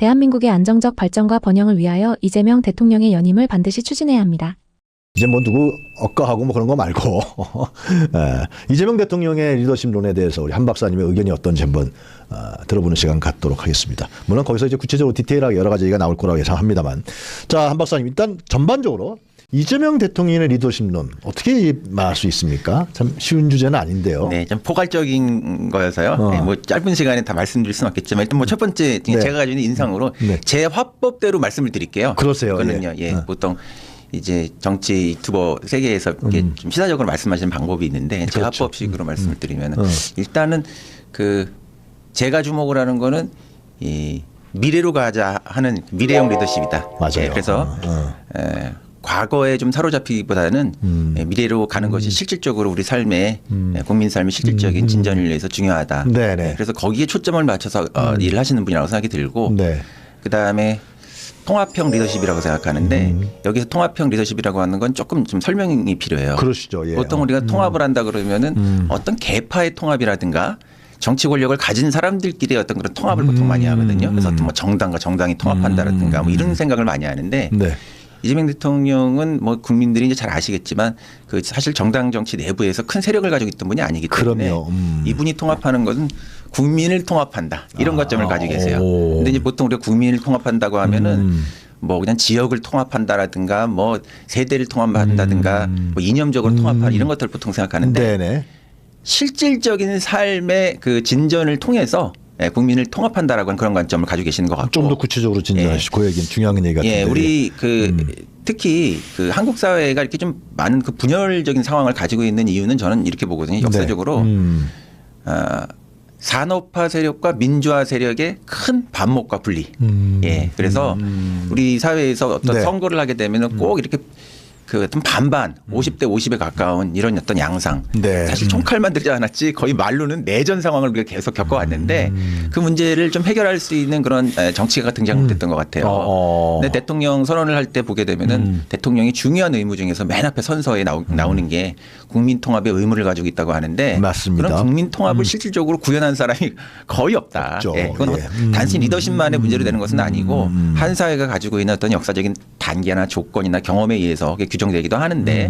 대한민국의 안정적 발전과 번영을 위하여 이재명 대통령의 연임을 반드시 추진해야 합니다. 이제 뭐 누구 억까하고 뭐 그런 거 말고 이재명 대통령의 리더십론에 대해서 우리 한 박사님의 의견이 어떤지 한번 들어보는 시간 갖도록 하겠습니다. 물론 거기서 이제 구체적으로 디테일하게 여러 가지 얘기가 나올 거라고 예상합니다만, 자, 한 박사님 일단 전반적으로 이재명 대통령의 리더십론 어떻게 말할 수 있습니까? 참 쉬운 주제는 아닌데요. 네, 좀 포괄적인 거여서요. 네, 뭐 짧은 시간에 다 말씀드릴 수는 없겠지만 일단 뭐 첫 번째 제가 가지고 있는 인상으로 제 화법대로 말씀을 드릴게요. 그러세요. 그거는요. 보통 이제 정치 유튜버 세계에서 이렇게 좀 시사적으로 말씀하시는 방법이 있는데 제 화법식으로 말씀을 드리면 일단은 그 제가 주목을 하는 거는 이 미래로 가자 하는 미래형 리더십이다. 맞아요. 그래서 과거에 좀 사로잡히기보다는 미래로 가는 것이 실질적으로 우리 삶에 국민 삶의 실질적인 진전을 위해서 중요하다. 그래서 거기에 초점을 맞춰서 일을 하시는 분이라고 생각이 들고 그다음에 통합형 리더십이라고 생각하는데 여기서 통합형 리더십이라고 하는 건 조금 좀 설명이 필요해요. 그러시죠. 예. 보통 우리가 통합을 한다 그러면은 어떤 계파의 통합이라든가 정치 권력을 가진 사람들끼리 어떤 그런 통합을 보통 많이 하거든요. 그래서 어떤 뭐 정당과 정당이 통합한다라든가 뭐 이런 생각을 많이 하는데 이재명 대통령은 뭐 국민들이 이제 잘 아시겠지만 그 사실 정당 정치 내부에서 큰 세력을 가지고 있던 분이 아니기 때문에 이분이 통합하는 것은 국민을 통합한다 이런 관점을 가지고 계세요. 근데 이제 보통 우리가 국민을 통합한다고 하면은 뭐 그냥 지역을 통합한다라든가 뭐 세대를 통합한다든가 뭐 이념적으로 통합한 이런 것들을 보통 생각하는데 실질적인 삶의 그 진전을 통해서 국민을 통합한다라고 하는 그런 관점을 가지고 계시는 것 같고 좀 더 구체적으로 진전하시고 그 얘기는 중요한 얘기 같은데. 우리 그 특히 그 한국 사회가 이렇게 좀 많은 그 분열적인 상황을 가지고 있는 이유는 저는 이렇게 보거든요. 역사적으로 산업화 세력과 민주화 세력의 큰 반목과 분리. 그래서 우리 사회에서 어떤 선거를 하게 되면은 꼭 이렇게 그 어떤 반반 50대 50에 가까운 이런 어떤 양상. 사실 총칼만 들지 않았지 거의 말로는 내전 상황을 우리가 계속 겪어왔는데 그 문제를 좀 해결할 수 있는 그런 정치가 등장 못했던 것 같아요. 근데 대통령 선언을 할 때 보게 되면은 대통령이 중요한 의무 중에서 맨 앞에 선서에 나오는 게 국민 통합의 의무를 가지고 있다고 하는데 맞습니다. 그런 국민 통합을 실질적으로 구현한 사람이 거의 없다. 그건 단순히 리더십만의 문제로 되는 것은 아니고 한 사회가 가지고 있는 어떤 역사적인 단계나 조건이나 경험에 의해서 규정되기도 하는데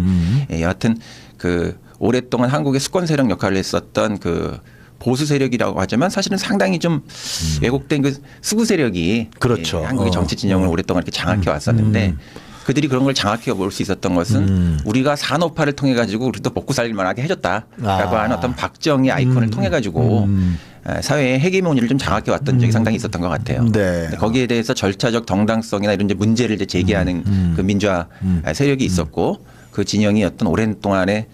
여하튼 그 오랫동안 한국의 수권 세력 역할을 했었던 그 보수 세력이라고 하지만 사실은 상당히 좀 왜곡된 그 수구 세력이 한국의 정치 진영을 오랫동안 이렇게 장악해 왔었는데 그들이 그런 걸 장악해 볼 수 있었던 것은 우리가 산업화를 통해 가지고 우리도 먹고 살만하게 해줬다라고 하는 어떤 박정희 아이콘을 통해 가지고 사회의 헤게모니를 좀 장악해 왔던 적이 상당히 있었던 것 같아요. 거기에 대해서 절차적 정당성이나 이런 이제 문제를 이제 제기하는 그 민주화 세력이 있었고 그 진영이 어떤 오랜 동안의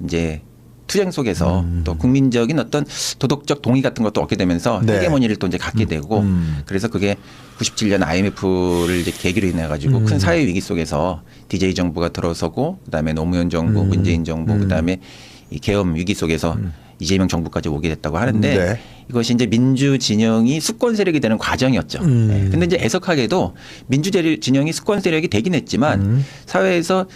이제 투쟁 속에서 또 국민적인 어떤 도덕적 동의 같은 것도 얻게 되면서 헤게모니를 또 이제 갖게 되고 그래서 그게 97년 IMF를 이제 계기로 인해 가지고 큰 사회 위기 속에서 DJ 정부가 들어서고 그다음에 노무현 정부, 문재인 정부 그다음에 이 계엄 위기 속에서 이재명 정부까지 오게 됐다고 하는데 이것이 이제 민주 진영이 수권 세력이 되는 과정이었죠. 근데 이제 애석하게도 민주 진영이 수권 세력이 되긴 했지만 사회에서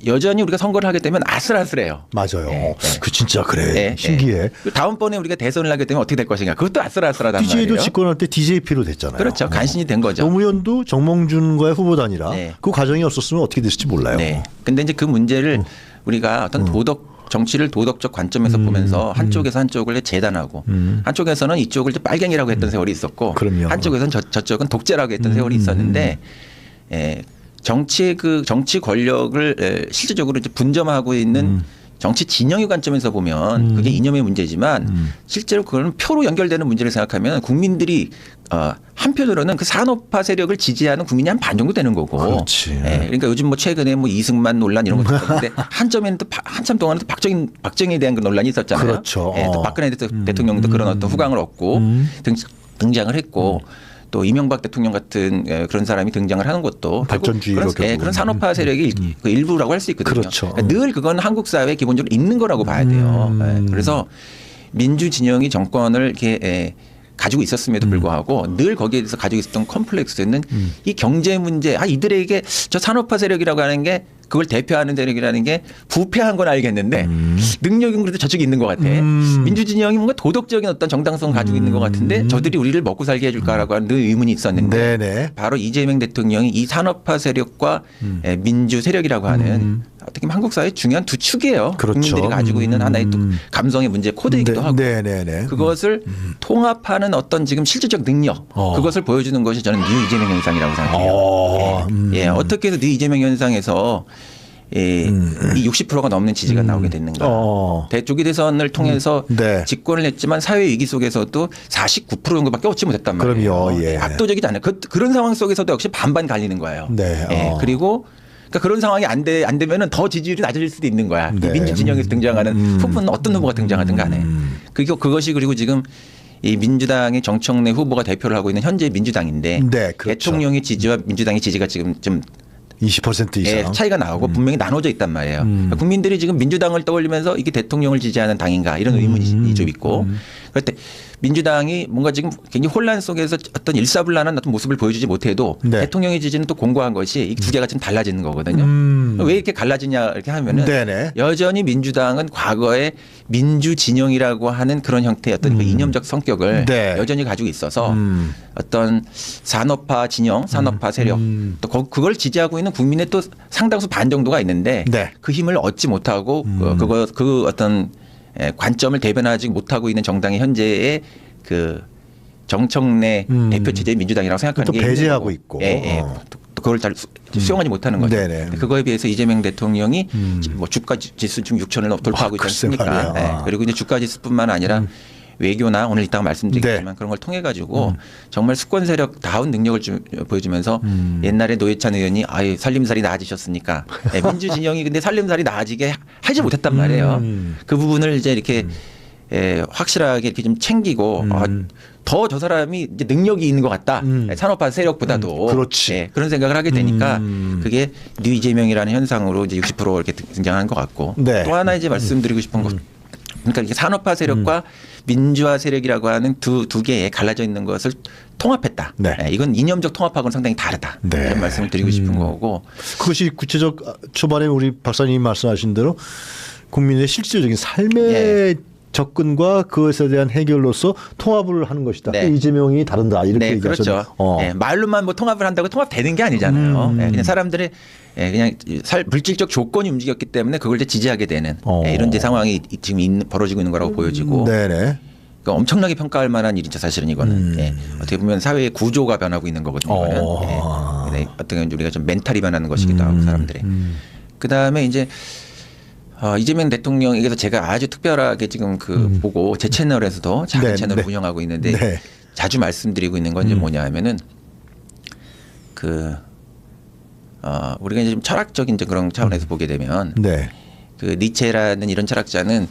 여전히 우리가 선거를 하게 되면 아슬아슬해요. 맞아요. 그 진짜 그래. 신기해. 다음번에 우리가 대선을 하게 되면 어떻게 될 것인가. 그것도 아슬아슬하단 말이에요. DJ도 집권할 때 DJP로 됐잖아요. 그렇죠. 간신히 된 거죠. 노무현도 정몽준과의 후보단이라 그 과정이 없었으면 어떻게 됐을지 몰라요. 근데 이제 그 문제를 우리가 어떤 정치를 도덕적 관점에서 보면서 한쪽에서 한쪽을 재단하고 한쪽에서는 이쪽을 빨갱이라고 했던 세월이 있었고 한쪽에서는 저쪽은 독재라고 했던 세월이 있었는데 정치의 그 정치 권력을 실질적으로 이제 분점하고 있는 정치 진영의 관점에서 보면 그게 이념의 문제지만 실제로 그거는 표로 연결되는 문제를 생각하면 국민들이 한편으로는 그 산업화 세력을 지지하는 국민이 한 반 정도 되는 거고. 그러니까 요즘 뭐 최근에 뭐 이승만 논란 이런 것도 있는데 한점에는 또 한참 동안은 또 박정희에 대한 그 논란이 있었잖아요. 또 박근혜 대통령도 그런 어떤 후광을 얻고 등장을 했고. 또 이명박 대통령 같은 그런 사람이 등장을 하는 것도 발전주의로 그런 산업화 세력의 그 일부라고 할 수 있거든요. 그러니까 늘 그건 한국 사회에 기본적으로 있는 거라고 봐야 돼요. 그래서 민주 진영이 정권을 이렇게 가지고 있었음에도 불구하고 늘 거기에 대해서 가지고 있었던 컴플렉스는 이 경제 문제, 이들에게 저 산업화 세력이라고 하는 게 그걸 대표하는 세력이라는 게 부패한 건 알겠는데 능력은 그래도 저쪽에 있는 것 같아. 민주진영이 뭔가 도덕적인 어떤 정당성을 가지고 있는 것 같은데 저들이 우리를 먹고 살게 해줄까라고 하는 늘 의문이 있었는데 네네. 바로 이재명 대통령이 이 산업화 세력과 민주 세력이라고 하는 어떻게 보면 한국 사회의 중요한 두 축이에요. 그렇죠. 국민들이 가지고 있는 하나의 또 감성의 문제 코드이기도 하고 네네네. 그것을 통합하는 어떤 지금 실질적 능력 그것을 보여주는 것이 저는 뉴 이재명 현상이라고 생각해요. 예, 어떻게 해서 뉴 이재명 현상에서 이 60%가 넘는 지지가 나오게 됐는가. 대조기 대선을 통해서 네. 집권을 했지만 사회 위기 속에서도 49% 정도밖에 얻지 못했단 말이에요. 그럼요. 예. 압도적이지 않아요. 그런 상황 속에서도 역시 반반 갈리는 거예요. 네. 예, 그리고 그러니까 그런 상황이 안 되면은 더 지지율이 낮아질 수도 있는 거야. 네. 민주 진영에서 등장하는 후보는 어떤 후보가 등장하든 간에. 그것이 그리고 지금 이 민주당의 정청래 후보가 대표를 하고 있는 현재 민주당인데 네, 그렇죠. 대통령의 지지와 민주당의 지지가 지금 좀 20% 이상. 차이가 나오고 분명히 나눠져 있단 말이에요. 그러니까 국민들이 지금 민주당을 떠올리면서 이게 대통령을 지지하는 당인가 이런 의문이 좀 있고 그럴 때 민주당이 뭔가 지금 굉장히 혼란 속에서 어떤 일사불란한 어떤 모습을 보여주지 못해도 네. 대통령의 지지는 또 공고한 것이 이 두 개가 좀 달라지는 거거든요. 왜 이렇게 갈라지냐 이렇게 하면은 네네. 여전히 민주당은 과거에 민주 진영이라고 하는 그런 형태의 어떤 그 이념적 성격을 네. 여전히 가지고 있어서 어떤 산업화 진영, 산업화 세력 또 그걸 지지하고 있는 국민의 또 상당수 반 정도가 있는데 네. 그 힘을 얻지 못하고 그 어떤 관점을 대변하지 못하고 있는 정당이 현재의 그 정청래 대표 체제의 민주당이라고 생각하는 또 게 배제하고 있는 거고. 있고. 예. 또 그걸 잘 수용하지 못하는 거죠. 네네. 그거에 비해서 이재명 대통령이 뭐 주가 지수 지금 6천을 돌파하고 있지 글쎄 않습니까? 말이야. 예. 그리고 이제 주가 지수뿐만 아니라 외교나 오늘 이따가 말씀드리겠지만 네. 그런 걸 통해 가지고 정말 수권 세력 다운 능력을 보여주면서 옛날에 노회찬 의원이 아예 살림살이 나아지셨으니까 예, 민주 진영이 근데 살림살이 나아지게 하지 못했단 말이에요. 그 부분을 이제 이렇게 확실하게 이렇게 좀 챙기고 더 저 사람이 이제 능력이 있는 것 같다. 산업화 세력보다도 그렇지. 예, 그런 생각을 하게 되니까 그게 뉴 이재명이라는 현상으로 이제 60% 이렇게 등장하는 것 같고 네. 또 하나 이제 말씀드리고 싶은 것 그러니까 이게 산업화 세력과 민주화 세력이라고 하는 두 개에 갈라져 있는 것을 통합했다. 네. 예, 이건 이념적 통합하고는 상당히 다르다. 네. 이런 말씀을 드리고 싶은 거고. 그것이 구체적 초반에 우리 박사님이 말씀하신 대로 국민의 실질적인 삶의 예. 접근과 그것에 대한 해결로서 통합을 하는 것이다. 네. 이재명이 다른다 이렇게 네, 얘기하셨죠. 그렇죠. 예, 말로만 뭐 통합을 한다고 통합되는 게 아니잖아요. 예, 그냥 사람들의 그냥 물질적 조건이 움직였기 때문에 그걸 이제 지지하게 되는 이런 이제 상황이 지금 벌어지고 있는 거라고 보여지고. 네네. 그러니까 엄청나게 평가할 만한 일이죠, 사실은 이거는. 예, 어떻게 보면 사회의 구조가 변하고 있는 거거든요. 이거는. 예, 어떻게 보면 우리가 좀 멘탈이 변하는 것이기도 하고 사람들의. 그 다음에 이제. 이재명 대통령에게서 제가 아주 특별하게 지금 보고 제 채널에서도 작은 네, 채널을 네. 운영하고 있는데 네. 자주 말씀드리고 있는 건 이제 뭐냐 하면은 우리가 이제 좀 철학적인 그런 차원에서 보게 되면 네. 그 니체라는 이런 철학자는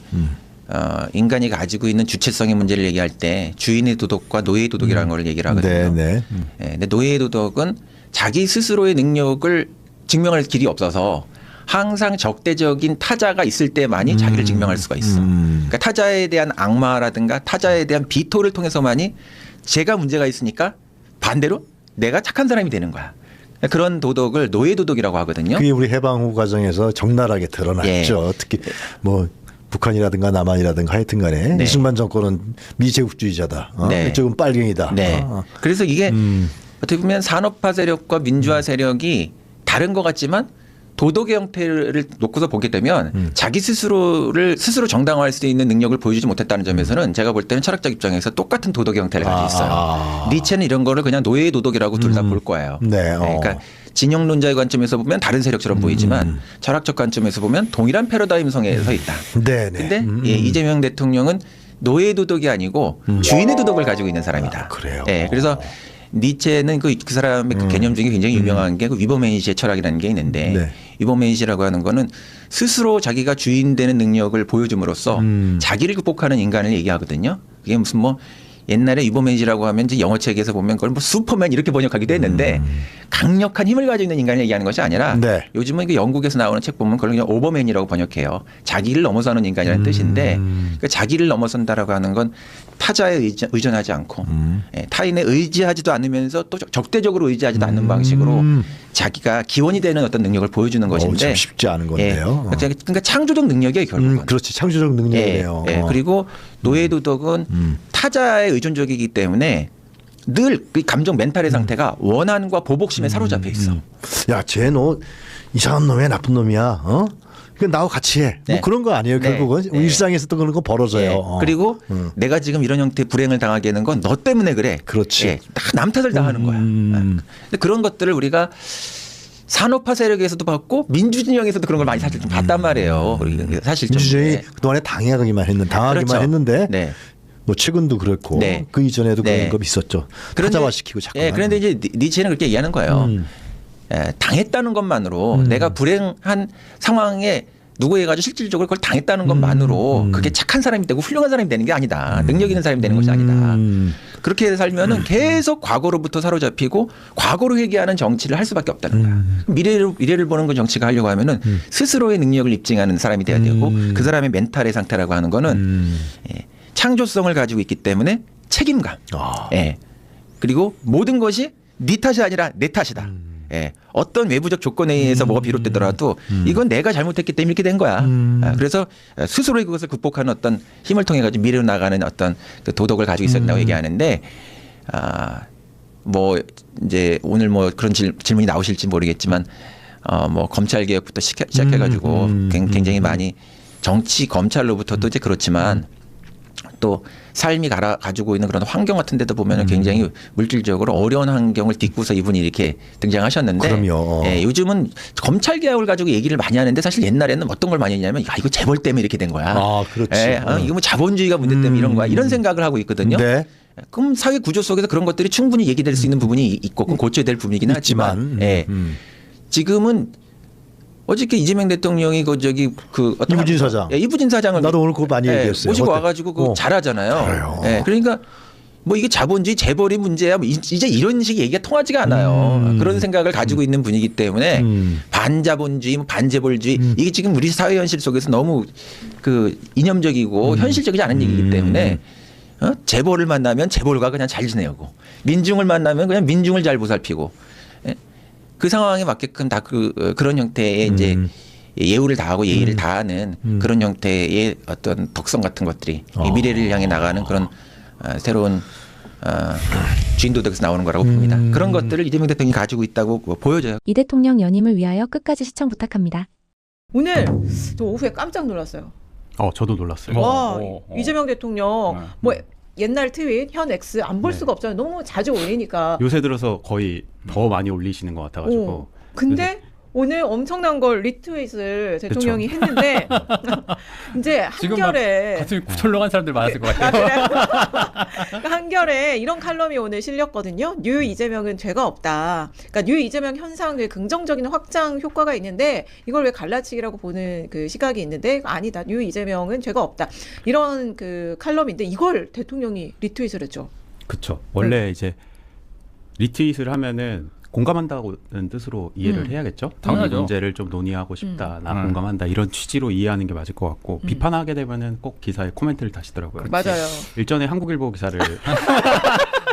인간이 가지고 있는 주체성의 문제를 얘기할 때 주인의 도덕과 노예의 도덕이라는 걸 얘기를 하거든요. 네. 예, 근데 노예의 도덕은 자기 스스로의 능력을 증명할 길이 없어서 항상 적대적인 타자가 있을 때만이 자기를 증명할 수가 있어. 그러니까 타자에 대한 악마라든가 타자에 대한 비토를 통해서만이 제가 문제가 있으니까 반대로 내가 착한 사람이 되는 거야. 그런 도덕을 노예 도덕이라고 하거든요. 그게 우리 해방 후 과정에서 적나라하게 드러났죠. 예. 특히 뭐 북한이라든가 남한이라든가 하여튼간에 네. 이승만 정권은 미제국주의자다. 네. 이쪽은 빨갱이다. 네. 그래서 이게 어떻게 보면 산업화 세력과 민주화 세력이 다른 것 같지만 도덕의 형태를 놓고서 보게 되면 자기 스스로를 스스로 정당화할 수 있는 능력을 보여주지 못했다는 점에서는 제가 볼 때는 철학적 입장에서 똑같은 도덕의 형태를 가지고 있어요. 니체는 이런 거를 그냥 노예의 도덕이라고 둘 다 볼 거예요. 네. 그러니까 진영론자의 관점에서 보면 다른 세력처럼 보이지만 철학적 관점에서 보면 동일한 패러다임성에 서 있다. 네. 근데 이재명 대통령은 노예의 도덕이 아니고 주인의 도덕을 가지고 있는 사람이다. 그래요. 그래서 니체는 그 사람의 그 개념 중에 굉장히 유명한 게 그 위버맨시의 철학이라는 게 있는데 네. 위버맨시라고 하는 거는 스스로 자기가 주인 되는 능력을 보여줌으로써 자기를 극복하는 인간을 얘기하거든요. 그게 무슨 뭐 옛날에 유보맨이라고 하면 이제 영어 책에서 보면 그걸 뭐 슈퍼맨 이렇게 번역하기도 했는데 강력한 힘을 가지고 있는 인간을 얘기하는 것이 아니라 네. 요즘은 이게 영국에서 나오는 책 보면 그걸 그냥 오버맨이라고 번역해요. 자기를 넘어서는 인간이라는 뜻인데 그러니까 자기를 넘어선다라고 하는 건 타자에 의존하지 않고 예, 타인에 의지하지도 않으면서 또 적대적으로 의지하지도 않는 방식으로 자기가 기원이 되는 어떤 능력을 보여주는 것인데 참 쉽지 않은 건데요. 예, 그러니까 창조적 능력이에요 결국은. 그렇지. 창조적 능력이네요. 예, 예. 그리고 노예 도덕은 타자에 의존적이기 때문에 늘 그 감정 멘탈의 상태가 원한과 보복심에 사로잡혀 있어. 야, 쟤 너 이상한 놈이야, 나쁜 놈이야. 어? 그 나하고 같이 해. 네. 뭐 그런 거 아니에요. 네. 결국은 네. 일상에서도 그런 거 벌어져요. 예. 그리고 내가 지금 이런 형태의 불행을 당하게 되는 건 너 때문에 그래. 그렇지. 예. 남 탓을 다 하는 거야. 근데 그런 것들을 우리가 산업화 세력에서도 봤고 민주진영에서도 그런 걸 많이 사실 좀 봤단 말이에요. 사실 좀. 민주주의 네. 그동안에 당하기만 그렇죠. 했는데 네. 뭐 최근도 그랬고 네. 그 이전에도 네. 그런 거 있었죠. 그런데- 타자화시키고 자꾸. 예, 그런데 이제 니체는 그렇게 얘기하는 거예요. 예, 당했다는 것만으로 내가 불행한 상황에 누구에 가지고 실질적으로 그걸 당했다는 것만으로 그게 착한 사람이 되고 훌륭한 사람이 되는 게 아니다. 능력 있는 사람이 되는 것이 아니다. 그렇게 살면은 계속 과거로부터 사로잡히고 과거로 회귀하는 정치를 할 수밖에 없다는 거야. 미래를 보는 그 정치가 하려고 하면은 스스로의 능력을 입증하는 사람이 돼야 되고 그 사람의 멘탈의 상태라고 하는 거는 예, 창조성을 가지고 있기 때문에 책임감. 예. 그리고 모든 것이 네 탓이 아니라 내 탓이다. 예. 어떤 외부적 조건에 의해서 뭐가 비롯되더라도 이건 내가 잘못했기 때문에 이렇게 된 거야. 아, 그래서 스스로 그것을 극복하는 어떤 힘을 통해 가지고 미래로 나가는 어떤 그 도덕을 가지고 있었다고 얘기하는데 뭐 이제 오늘 뭐 그런 질문이 나오실지 모르겠지만 뭐 검찰 개혁부터 시작해 가지고 굉장히 많이 정치 검찰로부터도 이제 그렇지만 또 삶이 가지고 있는 그런 환경 같은 데도 보면 굉장히 물질적으로 어려운 환경을 딛고서 이분이 이렇게 등장하셨는데 그럼요. 예, 요즘은 검찰 개혁을 가지고 얘기를 많이 하는데 사실 옛날에는 어떤 걸 많이 했냐면 야, 이거 재벌 때문에 이렇게 된 거야. 아, 그렇지. 예, 이거 뭐 자본주의가 문제 때문에 이런 거야. 이런 생각을 하고 있거든요. 네. 그럼 사회 구조 속에서 그런 것들이 충분히 얘기될 수 있는 부분이 있고 그건 고쳐야 될 부분이긴 하지만 예, 지금은 어저께 이재명 대통령이 이부진 사장. 예, 이부진 사장을 나도 오늘 그거 많이 얘기했어요. 모시고 어때? 와가지고 그거 잘하잖아요. 잘해요. 예, 그러니까 뭐 이게 자본주의 재벌이 문제야. 뭐 이제 이런 식의 얘기가 통하지가 않아요. 그런 생각을 가지고 있는 분이기 때문에 반자본주의, 뭐 반재벌주의 이게 지금 우리 사회 현실 속에서 너무 그 이념적이고 현실적이지 않은 얘기이기 때문에 재벌을 만나면 재벌과 그냥 잘 지내고 민중을 만나면 그냥 민중을 잘 보살피고 예? 그 상황에 맞게끔 다 그런 형태의 이제 예우를 다하고 예의를 다하는 그런 형태의 어떤 덕성 같은 것들이 이 미래를 향해 나가는 그런 새로운 주인도덕에서 나오는 거라고 봅니다. 그런 것들을 이재명 대통령이 가지고 있다고 보여져요. 이 대통령 연임을 위하여 끝까지 시청 부탁합니다. 오늘 저 오후에 깜짝 놀랐어요. 저도 놀랐어요. 와, 이재명 대통령 뭐 옛날 트윗, 현 X 안 볼 네. 수가 없잖아요. 너무 자주 올리니까. 요새 들어서 거의 더 많이 올리시는 것 같아가지고. 근데 오늘 엄청난 걸 리트윗을 대통령이 했는데 이제 한결에 가슴이 굴렁한 사람들 많았을 것 같아요. 그러니까 한결에 이런 칼럼이 오늘 실렸거든요. 뉴 이재명은 죄가 없다. 그러니까 뉴 이재명 현상의 긍정적인 확장 효과가 있는데 이걸 왜 갈라치기라고 보는 그 시각이 있는데 아니다. 뉴 이재명은 죄가 없다. 이런 그 칼럼인데 이걸 대통령이 리트윗을 했죠. 그쵸. 원래 이제 리트윗을 하면은 공감한다는 뜻으로 이해를 해야겠죠. 당연하죠. 이 문제를 좀 논의하고 싶다. 나 공감한다. 이런 취지로 이해하는 게 맞을 것 같고 비판하게 되면은 꼭 기사에 코멘트를 다시더라고요. 맞아요. 일전에 한국일보 기사를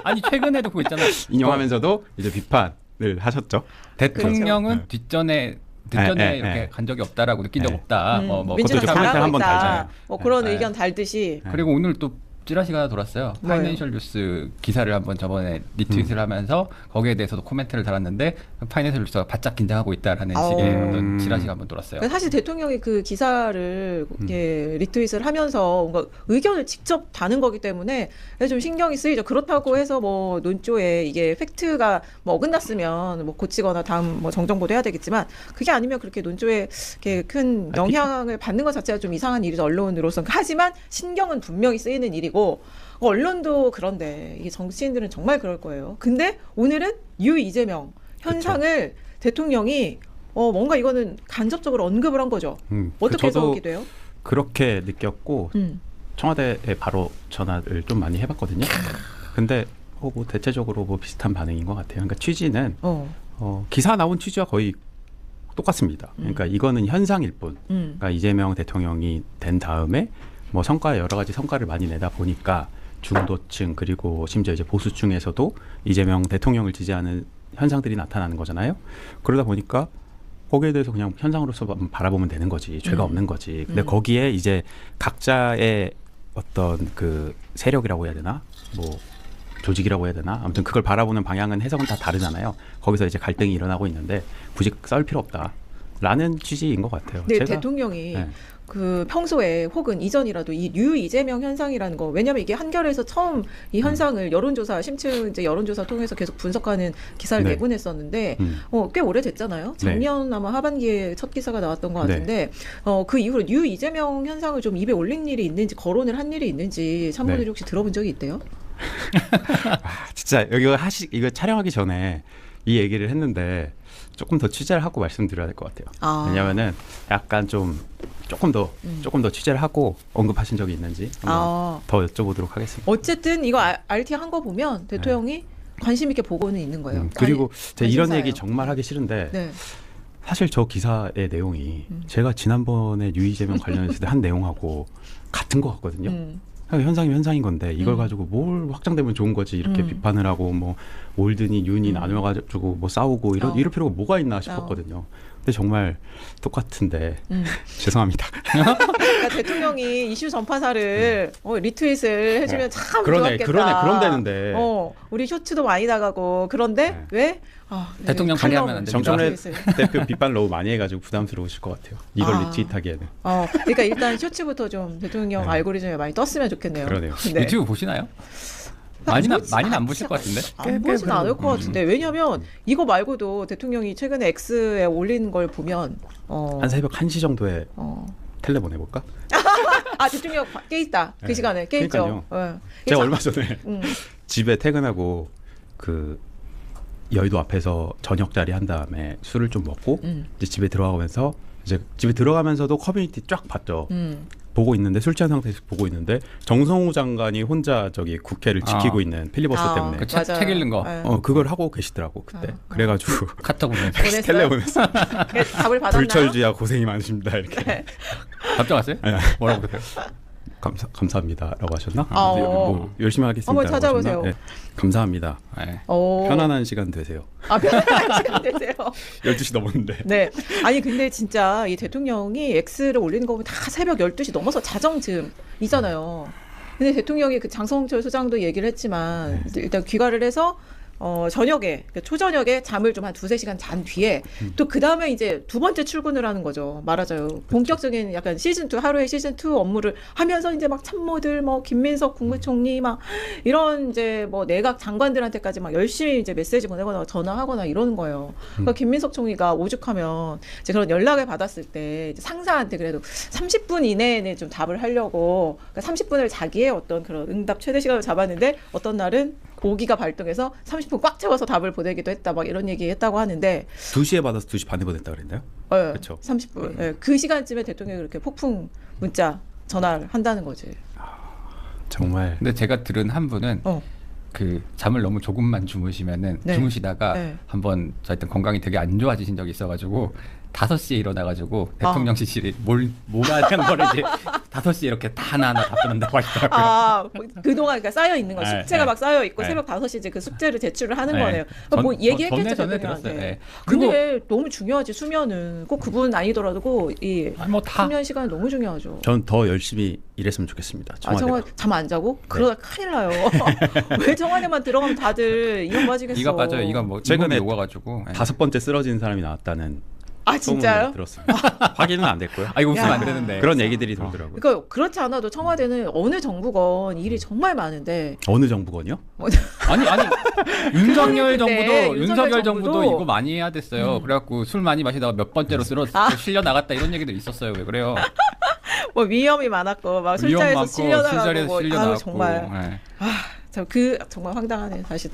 아니 최근에도 그거 있잖아요. 인용하면서도 이제 비판을 하셨죠. 대통령은 뒷전에 네, 이렇게 네. 간 적이 없다라고 느낀 적 없다. 뭐 민주당 그것도 잘하고 한번 있다. 달잖아요. 뭐 그런 네. 의견 달듯이 그리고 오늘 또 찌라시가 돌았어요. 뭐예요? 파이낸셜 뉴스 기사를 한번 저번에 리트윗을 하면서 거기에 대해서도 코멘트를 달았는데 파이낸셜 뉴스가 바짝 긴장하고 있다라는 식의 어떤 찌라시가 한번 돌았어요. 사실 대통령이 그 기사를 이렇게 리트윗을 하면서 뭔가 의견을 직접 다는 거기 때문에 좀 신경이 쓰이죠. 그렇다고 해서 뭐 논조에 이게 팩트가 뭐 어긋났으면 뭐 고치거나 다음 뭐 정정보도 해야 되겠지만 그게 아니면 그렇게 논조에 이렇게 큰 영향을 받는 것 자체가 좀 이상한 일이죠. 언론으로서. 하지만 신경은 분명히 쓰이는 일이고 언론도 그런데 이게 정치인들은 정말 그럴 거예요. 근데 오늘은 뉴 이재명 현상을 대통령이 뭔가 이거는 간접적으로 언급을 한 거죠. 어떻게 저도 해석이 돼요? 그렇게 느꼈고 청와대에 바로 전화를 좀 많이 해봤거든요. 근데 뭐 대체적으로 뭐 비슷한 반응인 것 같아요. 그러니까 취지는 기사 나온 취지와 거의 똑같습니다. 그러니까 이거는 현상일 뿐. 그러니까 이재명 대통령이 된 다음에 뭐 여러 가지 성과를 많이 내다 보니까 중도층 그리고 심지어 이제 보수층에서도 이재명 대통령을 지지하는 현상들이 나타나는 거잖아요. 그러다 보니까 거기에 대해서 그냥 현상으로서 바라보면 되는 거지. 죄가 없는 거지. 근데 거기에 이제 각자의 어떤 그 세력이라고 해야 되나? 뭐 조직이라고 해야 되나? 아무튼 그걸 바라보는 방향은 해석은 다 다르잖아요. 거기서 이제 갈등이 일어나고 있는데 굳이 싸울 필요 없다라는 취지인 것 같아요. 네, 제가, 대통령이 네. 그 평소에 혹은 이전이라도 이 뉴 이재명 현상이라는 거, 왜냐하면 이게 한겨레에서 처음 이 현상을 여론조사 심층 이제 여론조사 통해서 계속 분석하는 기사를 네. 내곤 했었는데 꽤 오래됐잖아요. 작년 아마 하반기에 첫 기사가 나왔던 것 같은데 그 이후로 뉴 이재명 현상을 좀 입에 올린 일이 있는지 거론을 한 일이 있는지 참모들이 네. 혹시 들어본 적이 있대요? 진짜 이거 촬영하기 전에 이 얘기를 했는데 조금 더 취재를 하고 말씀드려야 될 것 같아요. 왜냐하면은 약간 조금 더 취재를 하고 언급하신 적이 있는지 한번 더 여쭤보도록 하겠습니다. 어쨌든 이거 RT 한 거 보면 대통령이 관심 있게 보고는 있는 거예요. 그리고 제가 이런 관심사예요. 얘기 정말 하기 싫은데 네. 사실 저 기사의 내용이 제가 지난번에 유이재명 관련했을 때 한 내용하고 같은 것 같거든요. 현상이 현상인 건데 이걸 가지고 뭘 확장되면 좋은 거지 이렇게 비판을 하고 뭐 올드니 뉴니 나눠가지고 뭐 싸우고 이럴 필요가 뭐가 있나 싶었거든요. 근데 정말 똑같은데 죄송합니다. 그러니까 대통령이 이슈 전파사를 리트윗을 해주면 참 좋았겠다. 그럼 되는데. 우리 쇼츠도 많이 나가고 그런데 왜? 대통령 관리하면 안 됩니다. 정청래 대표 비판 너무 많이 해가지고 부담스러우실 것 같아요. 이걸 리트윗하기에는. 그러니까 일단 쇼츠부터 좀 대통령 알고리즘에 많이 떴으면 좋겠네요. 그러네요. 네. 유튜브 보시나요? 많이는 안 보실 것 같은데? 안 보진 않을 것 같은데 왜냐하면 이거 말고도 대통령이 최근에 X에 올린 걸 보면 한 새벽 1시 정도에 텔레 보내볼까? 대통령 깨 있다. 그 시간에 깨 있죠. 제가 얼마 전에 집에 퇴근하고 그 여의도 앞에서 저녁 자리 한 다음에 술을 좀 먹고 이제 집에 들어가면서도 커뮤니티 쫙 봤죠. 보고 있는데 술 취한 상태에서 보고 있는데 정성호 장관이 혼자 저기 국회를 지키고 있는 필리버스터 때문에 그 책 읽는 거. 그걸 하고 계시더라고 그때. 그래가지고 카톡 보내서 텔레 보냈어. 답을 받았나요? 불철주야 고생이 많으십니다 이렇게. 네. 답장 왔어요? 네. 뭐라고 그러세요? 감사합니다라고 하셨나? 뭐 열심히 하겠습니다. 한번 찾아보세요. 네. 감사합니다. 네. 편안한 시간 되세요. 편안한 시간 되세요. 12시 넘었는데. 네. 아니 근데 진짜 이 대통령이 X를 올리는 거 보면 다 새벽 12시 넘어서 자정쯤이잖아요. 근데 대통령이 그 장성철 소장도 얘기를 했지만 일단 귀가를 해서 저녁에 그러니까 초저녁에 잠을 좀 한 2-3시간 잔 뒤에 또 그다음에 이제 두 번째 출근을 하는 거죠. 말하자요. 본격적인 약간 시즌2 하루의 시즌2 업무를 하면서 이제 막 참모들 뭐 김민석 국무총리 막 이런 이제 뭐 내각 장관들한테까지 막 열심히 이제 메시지 보내거나 전화하거나 이러는 거예요. 그러니까 김민석 총리가 오죽하면 이제 그런 연락을 받았을 때 이제 상사한테 그래도 30분 이내에 좀 답을 하려고 그러니까 30분을 자기의 어떤 그런 응답 최대 시간을 잡았는데 어떤 날은 오기가 발동해서 30분 꽉 채워서 답을 보내기도 했다 막 이런 얘기 했다고 하는데 2시에 받아서 2시 반에 보냈다 그랬나요? 그렇죠. 30분. 그 시간쯤에 대통령이 그렇게 폭풍 문자 전화를 한다는 거지. 정말. 근데 제가 들은 한 분은 그 잠을 너무 조금만 주무시면은 주무시다가 한번 하여튼 건강이 되게 안 좋아지신 적이 있어가지고 5시에 일어나가지고 대통령실이 뭐라는 거를 이제 5시에 이렇게 다 하나하나 답변한다고 하시더라고요. 그동안 그러니까 쌓여 있는 거 숙제가 막 쌓여 있고 새벽 5시 이제 그 숙제를 제출을 하는 거네요. 뭐 얘기했겠죠 대통령한테. 근데 너무 중요하지 수면은 꼭 그분 아니더라도 이 수면 시간이 너무 중요하죠. 전 더 열심히 일했으면 좋겠습니다. 청와대가. 잠 안 자고? 그러다 큰일 나요. 왜 청와대만 들어가면 다들 이런 빠지겠어. 이가 빠져요. 이가 뭐 최근에 녹아가지고 5번째 쓰러진 사람이 나왔다는. 진짜요? 들었습니다. 확인은 안 됐고요. 이거 웃으면 안 되는데. 그런 얘기들이 돌더라고요. 그러니까 그렇지 않아도 청와대는 어느 정부건 일이 정말 많은데. 어느 정부건요? 아니 윤석열 윤석열 정부도 이거 많이 해야 됐어요. 그래갖고 술 많이 마시다가 몇 번째로 실려 나갔다 이런 얘기도 있었어요. 왜 그래요? 뭐 위험이 많았고 막 술자리에서 실려 나가고 정말. 정말 황당하네. 다시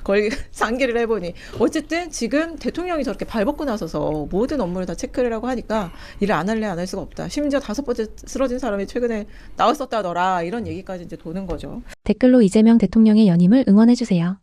거의 상기를 해보니. 어쨌든 지금 대통령이 저렇게 발벗고 나서서 모든 업무를 다 체크를 하고 하니까 일을 안 할래 안 할 수가 없다. 심지어 5번째 쓰러진 사람이 최근에 나왔었다더라. 이런 얘기까지 이제 도는 거죠. 댓글로 이재명 대통령의 연임을 응원해주세요.